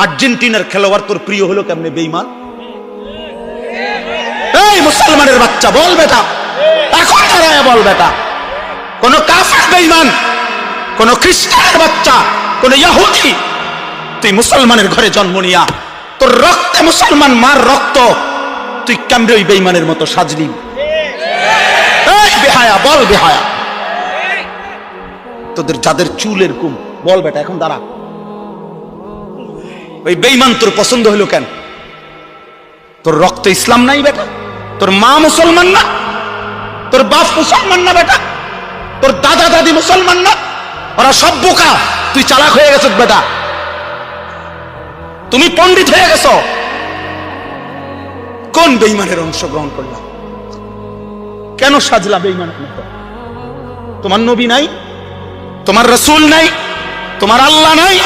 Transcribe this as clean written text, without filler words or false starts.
আর্জেন্টিনার খেলোয়াড় তোর প্রিয় হলো কেমনে বেঈমান? এই মুসলমানের বাচ্চা বল বেটা, এখন দাঁড়ায় বল বেটা, কোন কাফের বেঈমান, কোন খ্রিস্টানের বাচ্চা, কোন ইহুদি, তুই মুসলমানের ঘরে জন্ম নিয়া তোর রক্তে মুসলমান মার রক্ত, তুই কেমনে ওই বেঈমানের মতো সাজলি? এই বেহায়া বল বেহায়া, তোদের যাদের চুল এরকম বল বেটা, এখন দাঁড়া, ওই বেঈমান তোর পছন্দ হলো কেন? তোর রক্ত ইসলাম নাই বেটা, তোর মা মুসলমান না, তোর বাপ মুসলমান না বেটা, তোর দাদা দাদি মুসলমান না, ওরা সব বোকা, তুই চালাক হয়ে গেছ বেটা, তুমি পণ্ডিত হয়ে গেছো। কোন বেঈমানের অংশগ্রহণ করলাম? কেন সাজলা বেঈমানের মতো? তোমার নবী নাই, তোমার রাসূল নাই, তোমার আল্লাহ নাই,